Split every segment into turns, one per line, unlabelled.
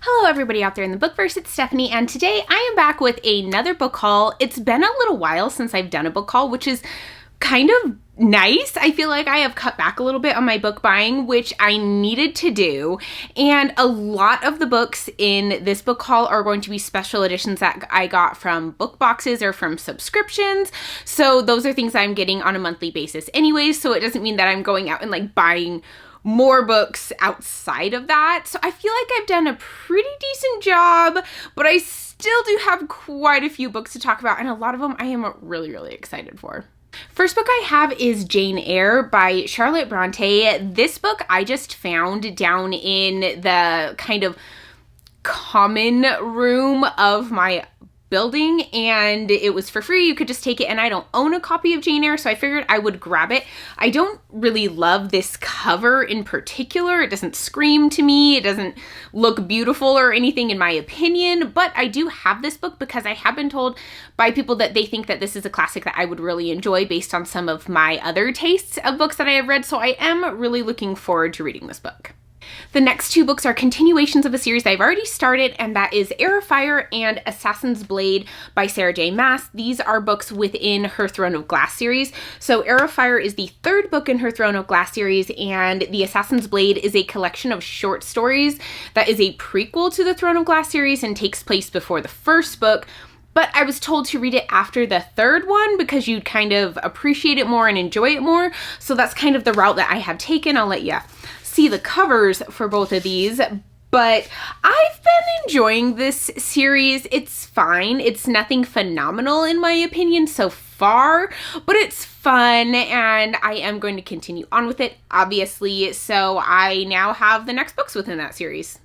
Hello everybody out there in the bookverse, it's Stephanie, and today I am back with another book haul. It's been a little while since I've done a book haul, which is kind of nice. I feel like I have cut back a little bit on my book buying, which I needed to do, and a lot of the books in this book haul are going to be special editions that I got from book boxes or from subscriptions, so those are things I'm getting on a monthly basis anyways, so it doesn't mean that I'm going out and like buying more books outside of that. So I feel like I've done a pretty decent job, but I still do have quite a few books to talk about, and a lot of them I am really excited for. First book I have is Jane Eyre by Charlotte Bronte. This book I just found down in the kind of common room of my building, and it was for free. You could just take it, and I don't own a copy of Jane Eyre, so I figured I would grab it. I don't really love this cover in particular. It doesn't scream to me. It doesn't look beautiful or anything in my opinion, but I do have this book because I have been told by people that they think that this is a classic that I would really enjoy based on some of my other tastes of books that I have read, so I am really looking forward to reading this book. The next two books are continuations of a series I've already started, and that is Eyre and Assassin's Blade by Sarah J. Maas. These are books within her Throne of Glass series. So Eyre is the third book in her Throne of Glass series, and the Assassin's Blade is a collection of short stories that is a prequel to the Throne of Glass series and takes place before the first book. But I was told to read it after the third one because you'd kind of appreciate it more and enjoy it more. So that's kind of the route that I have taken. I'll let you see the covers for both of these, but I've been enjoying this series. It's fine. It's nothing phenomenal in my opinion so far, but it's fun, and I am going to continue on with it, obviously, so I now have the next books within that series.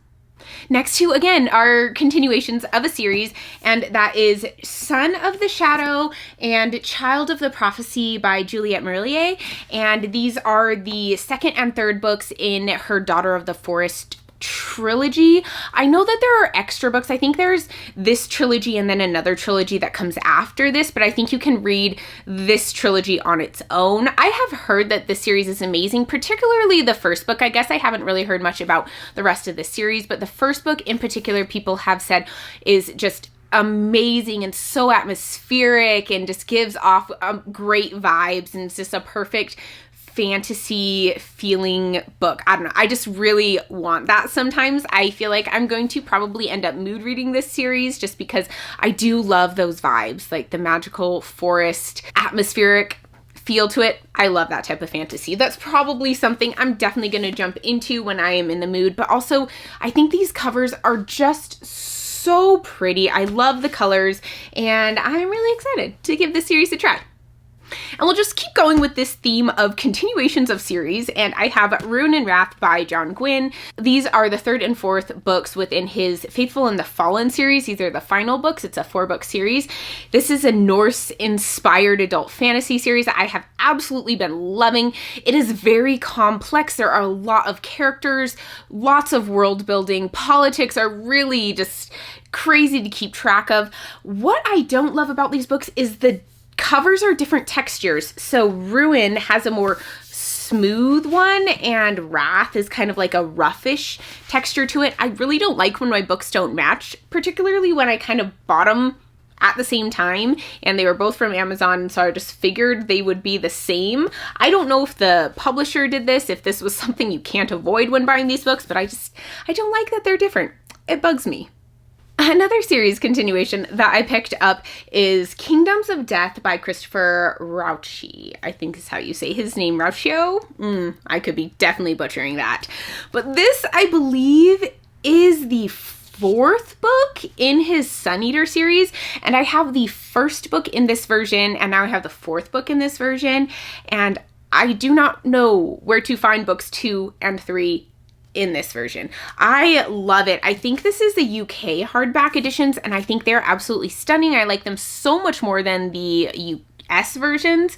Next two, again, are continuations of a series, and that is Son of the Shadow and Child of the Prophecy by Juliette Marillier, and these are the second and third books in her Daughter of the Forest trilogy. I know that there are extra books. I think there's this trilogy and then another trilogy that comes after this, but I think you can read this trilogy on its own. I have heard that this series is amazing, particularly the first book. I guess I haven't really heard much about the rest of the series, but the first book in particular, people have said is just amazing and so atmospheric and just gives off great vibes, and it's just a perfect fantasy feeling book. I don't know. I just really want that sometimes. I feel like I'm going to probably end up mood reading this series just because I do love those vibes, like the magical forest, atmospheric feel to it. I love that type of fantasy. That's probably something I'm definitely going to jump into when I am in the mood, but also I think these covers are just so pretty. I love the colors, and I'm really excited to give this series a try. And we'll just keep going with this theme of continuations of series, and I have Rune and Wrath by John Gwynne. These are the third and fourth books within his Faithful and the Fallen series. These are the final books. It's a 4-book series. This is a Norse-inspired adult fantasy series that I have absolutely been loving. It is very complex. There are a lot of characters, lots of world building. Politics are really just crazy to keep track of. What I don't love about these books is the covers are different textures. So Rune has a more smooth one, and Wrath is kind of like a roughish texture to it. I really don't like when my books don't match, particularly when I kind of bought them at the same time and they were both from Amazon, so I just figured they would be the same. I don't know if the publisher did this, if this was something you can't avoid when buying these books, but I don't like that they're different. It bugs me. Another series continuation that I picked up is Kingdoms of Death by Christopher Rauchi. I think is how you say his name, Rauchio? I could be definitely butchering that. But this, I believe, is the fourth book in his Sun Eater series, and I have the first book in this version, and now I have the fourth book in this version, and I do not know where to find books 2 and 3 in this version. I love it. I think this is the UK hardback editions, and I think they're absolutely stunning. I like them so much more than the US versions.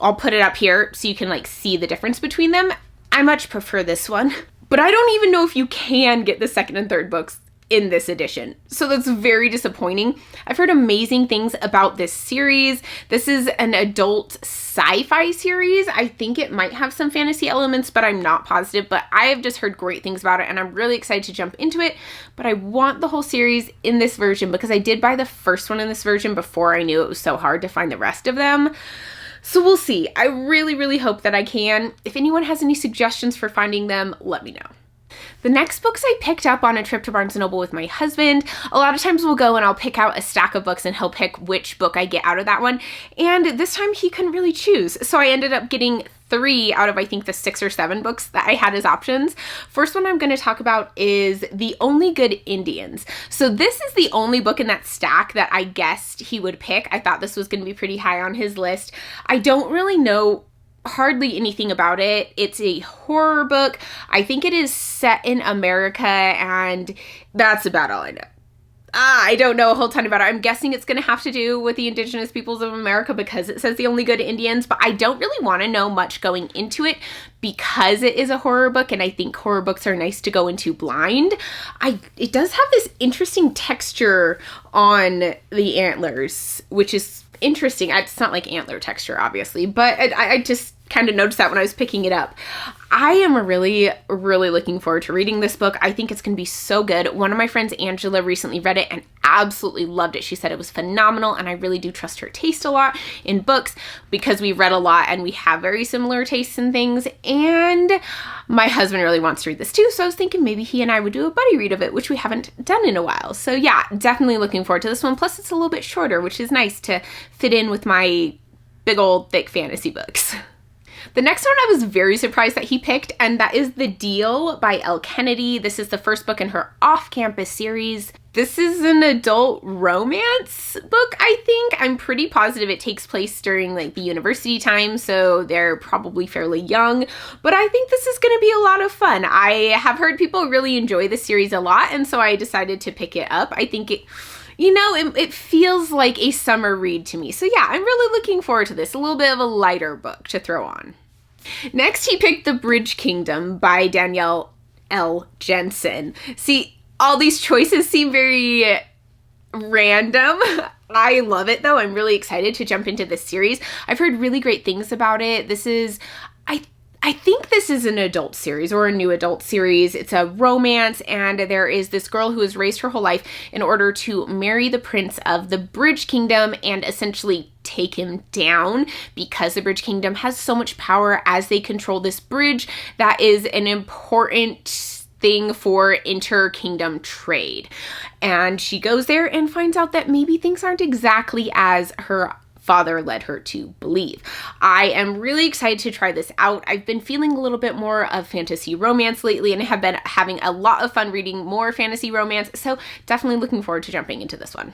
I'll put it up here so you can like see the difference between them. I much prefer this one, but I don't even know if you can get the second and third books in this edition. So that's very disappointing. I've heard amazing things about this series. This is an adult sci-fi series. I think it might have some fantasy elements, but I'm not positive. But I have just heard great things about it, and I'm really excited to jump into it. But I want the whole series in this version because I did buy the first one in this version before I knew it was so hard to find the rest of them. So we'll see. I really, really hope that I can. If anyone has any suggestions for finding them, let me know. The next books I picked up on a trip to Barnes & Noble with my husband. A lot of times we'll go and I'll pick out a stack of books and he'll pick which book I get out of that one. And this time he couldn't really choose. So I ended up getting 3 out of I think the 6 or 7 books that I had as options. First one I'm going to talk about is The Only Good Indians. So this is the only book in that stack that I guessed he would pick. I thought this was going to be pretty high on his list. I don't really know hardly anything about it. It's a horror book. I think it is set in America, and that's about all I know. I don't know a whole ton about it. I'm guessing it's going to have to do with the indigenous peoples of America because it says The Only Good Indians, but I don't really want to know much going into it because it is a horror book, and I think horror books are nice to go into blind. It does have this interesting texture on the antlers, which is interesting. It's not like antler texture, obviously, but I just kind of noticed that when I was picking it up. I am really, really looking forward to reading this book. I think it's going to be so good. One of my friends, Angela, recently read it and absolutely loved it. She said it was phenomenal, and I really do trust her taste a lot in books because we read a lot and we have very similar tastes in things, and my husband really wants to read this too, so I was thinking maybe he and I would do a buddy read of it, which we haven't done in a while. So yeah, definitely looking forward to this one. Plus it's a little bit shorter, which is nice to fit in with my big old thick fantasy books. The next one I was very surprised that he picked, and that is The Deal by Elle Kennedy. This is the first book in her off-campus series. This is an adult romance book, I think. I'm pretty positive it takes place during like the university time, so they're probably fairly young, but I think this is going to be a lot of fun. I have heard people really enjoy the series a lot, and so I decided to pick it up. I think it feels like a summer read to me. So yeah, I'm really looking forward to this. A little bit of a lighter book to throw on. Next, he picked The Bridge Kingdom by Danielle L. Jensen. See, all these choices seem very random. I love it though. I'm really excited to jump into this series. I've heard really great things about it. I think this is an adult series or a new adult series. It's a romance, and there is this girl who has raised her whole life in order to marry the prince of the Bridge Kingdom and essentially take him down because the Bridge Kingdom has so much power as they control this bridge that is an important thing for inter-kingdom trade. And she goes there and finds out that maybe things aren't exactly as her father led her to believe. I am really excited to try this out. I've been feeling a little bit more of fantasy romance lately and have been having a lot of fun reading more fantasy romance, so definitely looking forward to jumping into this one.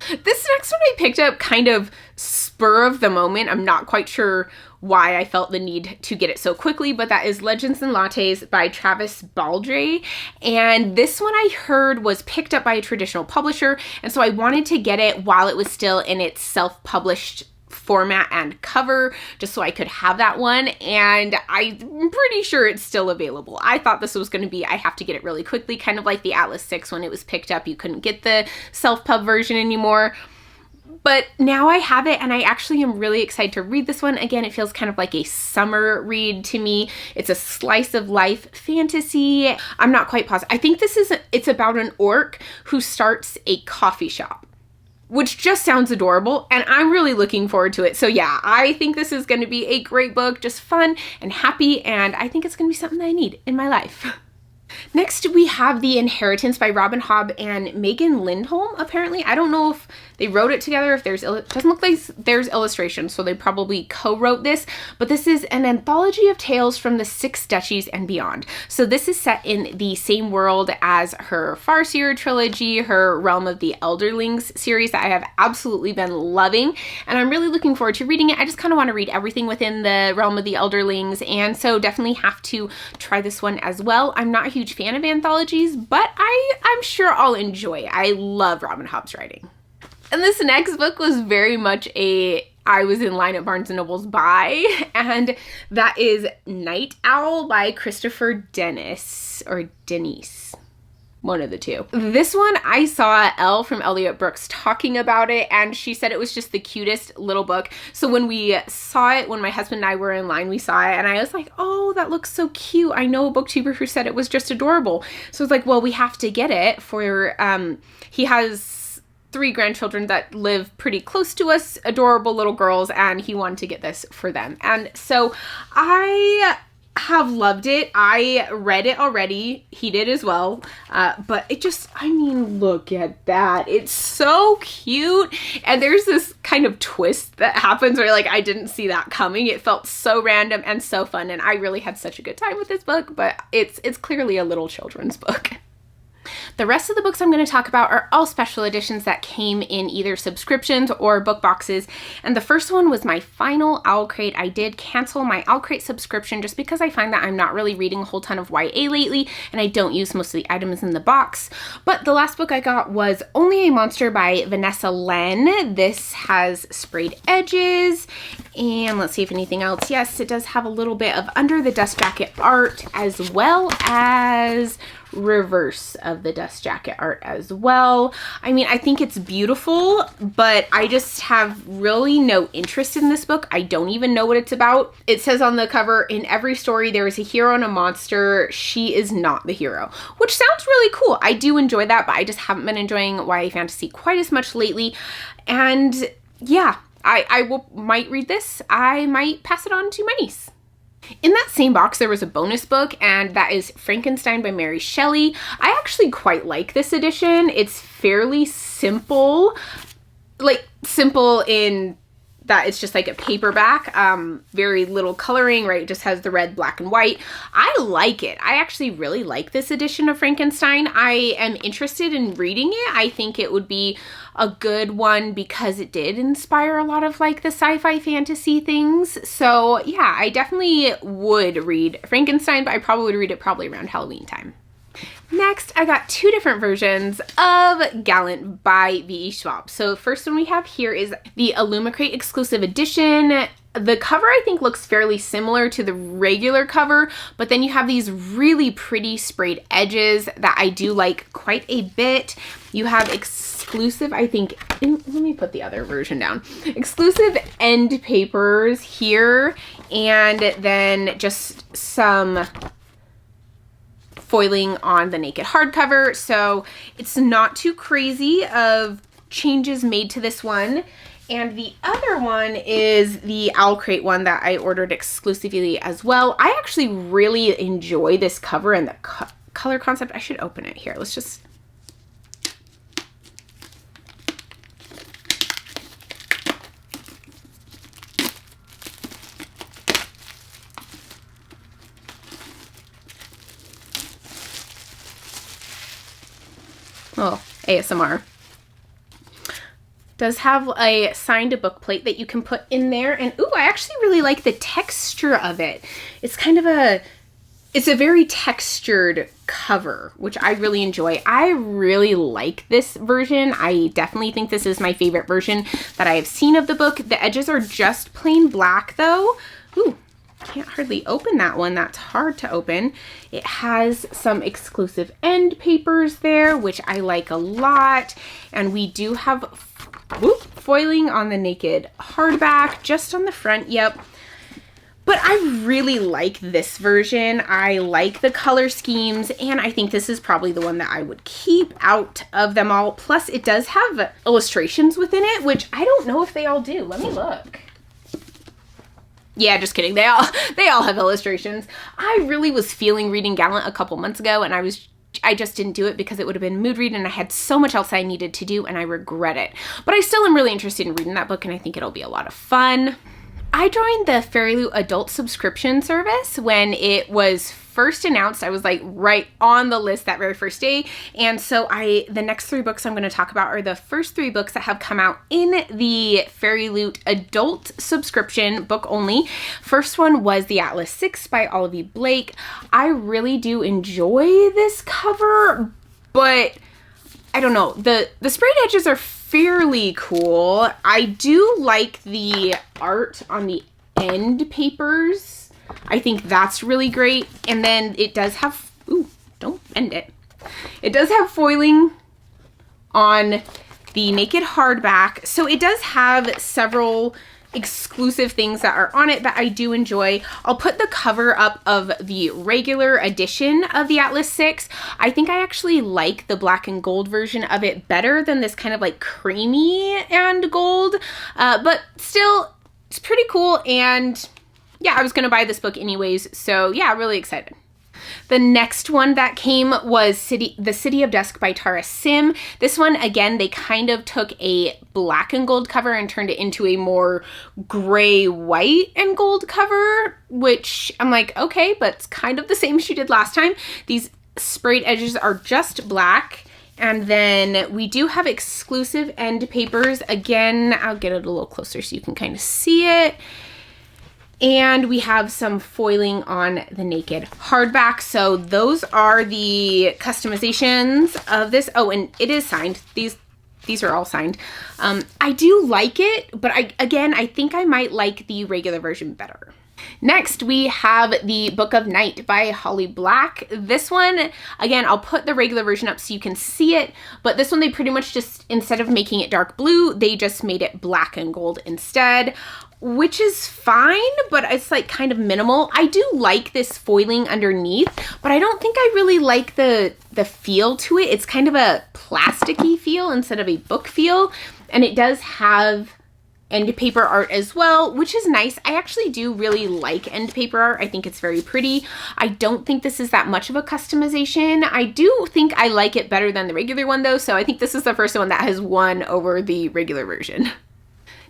This next one I picked up kind of spur of the moment. I'm not quite sure why I felt the need to get it so quickly, but that is Legends and Lattes by Travis Baldrey. And this one I heard was picked up by a traditional publisher, and so I wanted to get it while it was still in its self-published format and cover, just so I could have that one, and I'm pretty sure it's still available. I thought this was going to be, I have to get it really quickly, kind of like the Atlas 6 when it was picked up. You couldn't get the self-pub version anymore. But now I have it, and I actually am really excited to read this one. Again, it feels kind of like a summer read to me. It's a slice of life fantasy. I'm not quite positive. I think it's about an orc who starts a coffee shop, which just sounds adorable, and I'm really looking forward to it. So yeah, I think this is going to be a great book, just fun and happy, and I think it's going to be something that I need in my life. Next, we have The Inheritance by Robin Hobb and Megan Lindholm, apparently. I don't know if they wrote it together, if it doesn't look like there's illustrations, so they probably co-wrote this, but this is an anthology of tales from the Six Duchies and beyond. So this is set in the same world as her Farseer trilogy, her Realm of the Elderlings series that I have absolutely been loving, and I'm really looking forward to reading it. I just kind of want to read everything within the Realm of the Elderlings, and so definitely have to try this one as well. I'm not a huge fan of anthologies, but I'm sure I'll enjoy it. I love Robin Hobb's writing. And this next book was very much I was in line at Barnes & Noble's buy, and that is Night Owl by Christopher Dennis, or Denise. One of the two. This one, I saw Elle from Elliot Brooks talking about it, and she said it was just the cutest little book. So when we saw it, when my husband and I were in line, we saw it, and I was like, oh, that looks so cute. I know a booktuber who said it was just adorable. So I was like, well, we have to get it for, he has 3 grandchildren that live pretty close to us, adorable little girls, and he wanted to get this for them. And so I have loved it. I read it already. He did as well. But it just, I mean, look at that. It's so cute. And there's this kind of twist that happens where like, I didn't see that coming. It felt so random and so fun. And I really had such a good time with this book, but it's clearly a little children's book. The rest of the books I'm going to talk about are all special editions that came in either subscriptions or book boxes. And the first one was my final Owl Crate. I did cancel my Owl Crate subscription just because I find that I'm not really reading a whole ton of YA lately, and I don't use most of the items in the box. But the last book I got was Only a Monster by Vanessa Len. This has sprayed edges, and let's see if anything else. Yes, it does have a little bit of under the dust jacket art, as well as reverse of the dust jacket art as well. I mean, I think it's beautiful, but I just have really no interest in this book. I don't even know what it's about. It says on the cover, in every story there is a hero and a monster. She is not the hero, which sounds really cool. I do enjoy that, but I just haven't been enjoying YA fantasy quite as much lately. And yeah, I might read this. I might pass it on to my niece. In that same box, there was a bonus book, and that is Frankenstein by Mary Shelley. I actually quite like this edition. It's fairly simple, like simple in that it's just like a paperback, very little coloring, right? It just has the red, black, and white. I like it. I actually really like this edition of Frankenstein. I am interested in reading it. I think it would be a good one because it did inspire a lot of like the sci-fi fantasy things. So yeah, I definitely would read Frankenstein, but I probably would read it probably around Halloween time. Next, I got 2 different versions of Gallant by V.E. Schwab. So the first one we have here is the Illumicrate exclusive edition. The cover, I think, looks fairly similar to the regular cover, but then you have these really pretty sprayed edges that I do like quite a bit. You have exclusive, I think, let me put the other version down. Exclusive end papers here, and then just some foiling on the naked hardcover, so it's not too crazy of changes made to this one. And the other one is the Owl Crate one that I ordered exclusively as well. I actually really enjoy this cover and the color concept. I should open it here. Let's just... Oh, ASMR. Does have a signed book plate that you can put in there. And ooh, I actually really like the texture of it. It's kind of it's a very textured cover, which I really enjoy. I really like this version. I definitely think this is my favorite version that I have seen of the book. The edges are just plain black though. Ooh. Can't hardly open that one. That's hard to open. It has some exclusive end papers there, which I like a lot. And we do have foiling on the naked hardback, just on the front. Yep. But I really like this version. I like the color schemes, and I think this is probably the one that I would keep out of them all. Plus, it does have illustrations within it, which I don't know if they all do. Let me look. Yeah, just kidding. They all have illustrations. I really was feeling reading Gallant a couple months ago, and I just didn't do it because it would have been mood read, and I had so much else I needed to do, and I regret it. But I still am really interested in reading that book, and I think it'll be a lot of fun. I joined the Fairy Loot adult subscription service when it was first announced. I was like right on the list that very first day. And so the next 3 books I'm going to talk about are the first 3 books that have come out in the Fairy Loot adult subscription, book only. First one was The Atlas 6 by Olivia Blake. I really do enjoy this cover, but I don't know. The sprayed edges are fairly cool. I do like the art on the end papers. I think that's really great. And then it does have, ooh, don't bend it. It does have foiling on the naked hardback, so it does have several exclusive things that are on it that I do enjoy. I'll put the cover up of the regular edition of the Atlas 6. I think I actually like the black and gold version of it better than this kind of like creamy and gold, but still it's pretty cool. And yeah, I was gonna buy this book anyways, so yeah, really excited. The next one that came was The City of Dusk by Tara Sim. This one, again, they kind of took a black and gold cover and turned it into a more gray, white, and gold cover, which I'm like, okay, but it's kind of the same she did last time. These sprayed edges are just black. And then we do have exclusive end papers. Again, I'll get it a little closer so you can kind of see it. And we have some foiling on the naked hardback. So those are the customizations of this. Oh, and it is signed. These are all signed. I do like it, but I think I might like the regular version better. Next, we have the Book of Night by Holly Black. This one, again, I'll put the regular version up so you can see it, but this one they pretty much just, instead of making it dark blue, they just made it black and gold instead, which is fine, but it's like kind of minimal. I do like this foiling underneath, but I don't think I really like the feel to it. It's kind of a plasticky feel instead of a book feel, and it does have end paper art as well, which is nice. I actually do really like end paper art. I think it's very pretty. I don't think this is that much of a customization. I do think I like it better than the regular one though, so I think this is the first one that has won over the regular version.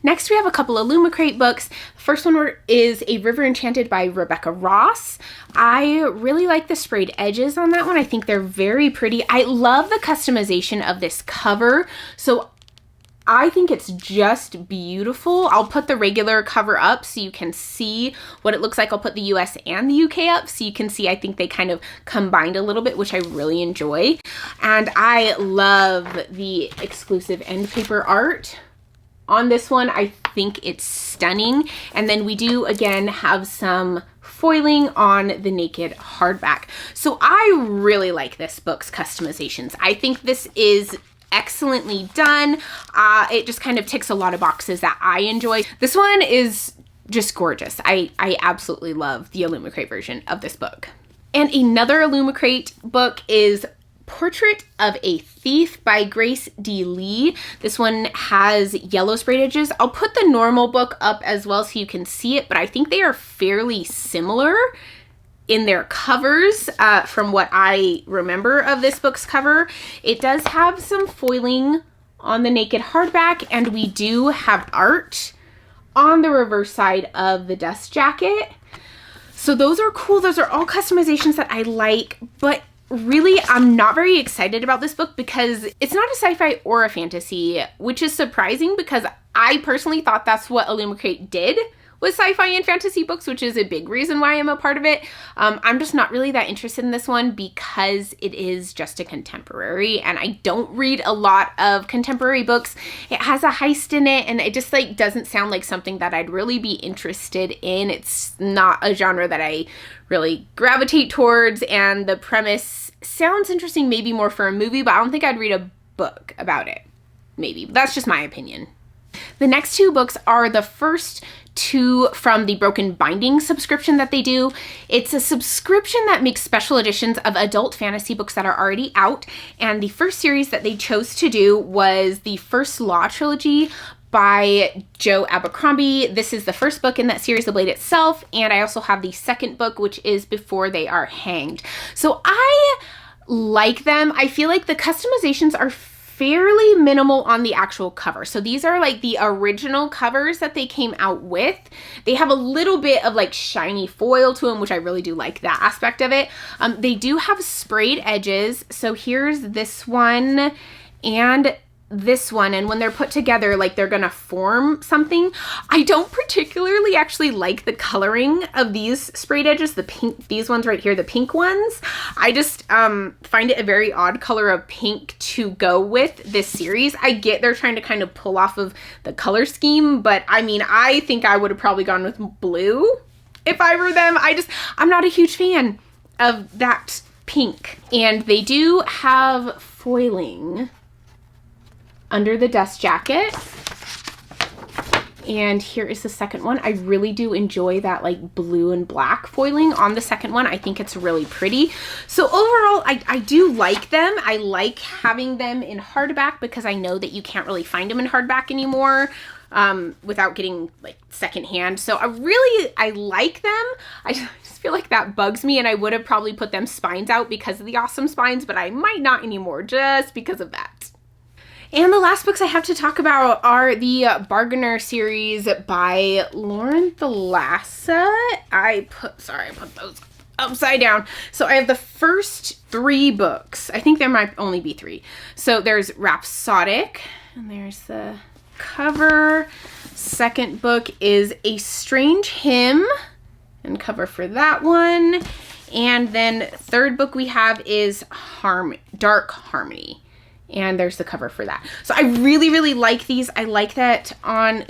Next, we have a couple of Illumicrate books. The first one is A River Enchanted by Rebecca Ross. I really like the sprayed edges on that one. I think they're very pretty. I love the customization of this cover. So I think it's just beautiful. I'll put the regular cover up so you can see what it looks like. I'll put the US and the UK up so you can see I think they kind of combined a little bit, which I really enjoy. And I love the exclusive end paper art on this one. I think it's stunning. And then we do again have some foiling on the naked hardback. So I really like this book's customizations. I think this is excellently done. It just kind of ticks a lot of boxes that I enjoy. This one is just gorgeous. I absolutely love the Illumicrate version of this book. And another Illumicrate book is Portrait of a Thief by Grace D. Lee. This one has yellow sprayed edges. I'll put the normal book up as well so you can see it, but I think they are fairly similar in their covers from what I remember of this book's cover. It does have some foiling on the naked hardback, and we do have art on the reverse side of the dust jacket. So those are cool. Those are all customizations that I like, but really, I'm not very excited about this book because it's not a sci-fi or a fantasy, which is surprising because I personally thought that's what Illumicrate did with sci-fi and fantasy books, which is a big reason why I'm a part of it. I'm just not really that interested in this one because it is just a contemporary, and I don't read a lot of contemporary books. It has a heist in it, and it just like doesn't sound like something that I'd really be interested in. It's not a genre that I really gravitate towards, and the premise sounds interesting maybe more for a movie, but I don't think I'd read a book about it. Maybe. That's just my opinion. The next two books are the first two from the Broken Binding subscription that they do. It's a subscription that makes special editions of adult fantasy books that are already out, and the first series that they chose to do was the First Law trilogy by Joe Abercrombie. This is the first book in that series, The Blade Itself, and I also have the second book, which is Before They Are Hanged. So I like them. I feel like the customizations are fairly minimal on the actual cover. So these are like the original covers that they came out with. They have a little bit of like shiny foil to them, which I really do like that aspect of it. They do have sprayed edges. So here's this one and this one, and when they're put together, like they're gonna form something. I don't particularly actually like the coloring of these sprayed edges, the pink, these ones right here, the pink ones. I just find it a very odd color of pink to go with this series. I get they're trying to kind of pull off of the color scheme, but I mean, I think I would have probably gone with blue if I were them. I'm not a huge fan of that pink. And they do have foiling under the dust jacket. And here is the second one. I really do enjoy that like blue and black foiling on the second one. I think it's really pretty. So overall, I do like them. I like having them in hardback because I know that you can't really find them in hardback anymore without getting like secondhand. So I like them. I just feel like that bugs me, and I would have probably put them spines out because of the awesome spines, but I might not anymore just because of that. And the last books I have to talk about are the Bargainer series by Lauren Thalassa. I put those upside down. So I have the first 3 books. I think there might only be 3. So there's Rhapsodic, and there's the cover. Second book is A Strange Hymn, and cover for that one. And then third book we have is Dark Harmony. And there's the cover for that. So I really, really like these. I like that on,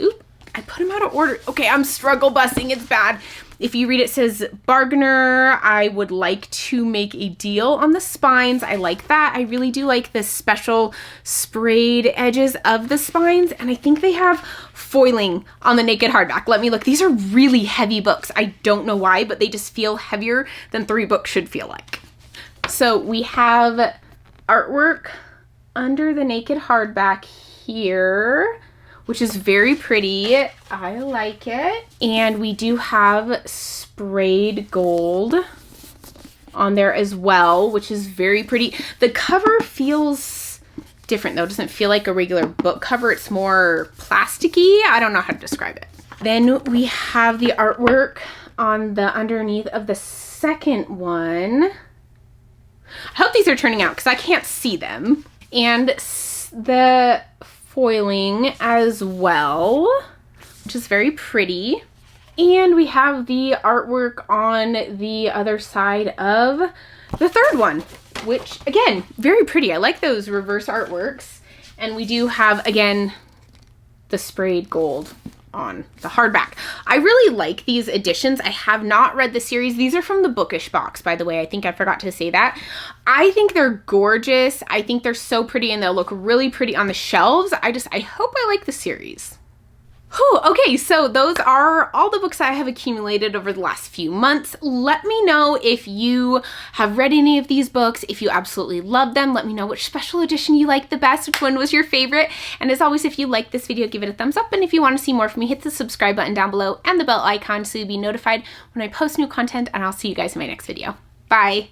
I put them out of order. Okay, I'm struggle busing, it's bad. If you read it says Bargainer, I would like to make a deal on the spines. I like that. I really do like the special sprayed edges of the spines. And I think they have foiling on the naked hardback. Let me look. These are really heavy books. I don't know why, but they just feel heavier than 3 books should feel like. So we have artwork under the naked hardback here, which is very pretty. I like it. And we do have sprayed gold on there as well, which is very pretty. The cover feels different though. It doesn't feel like a regular book cover. It's more plasticky. I don't know how to describe it. Then we have the artwork on the underneath of the second one. I hope these are turning out because I can't see them. And the foiling as well, which is very pretty. And we have the artwork on the other side of the third one, which again, very pretty. I like those reverse artworks. And we do have, again, the sprayed gold on the hardback. I really like these editions. I have not read the series. These are from the Bookish box, by the way. I think I forgot to say that. I think they're gorgeous. I think they're so pretty, and they'll look really pretty on the shelves. I hope I like the series. Whew, okay, so those are all the books I have accumulated over the last few months. Let me know if you have read any of these books, if you absolutely love them. Let me know which special edition you like the best, which one was your favorite. And as always, if you like this video, give it a thumbs up. And if you want to see more from me, hit the subscribe button down below and the bell icon so you'll be notified when I post new content. And I'll see you guys in my next video. Bye.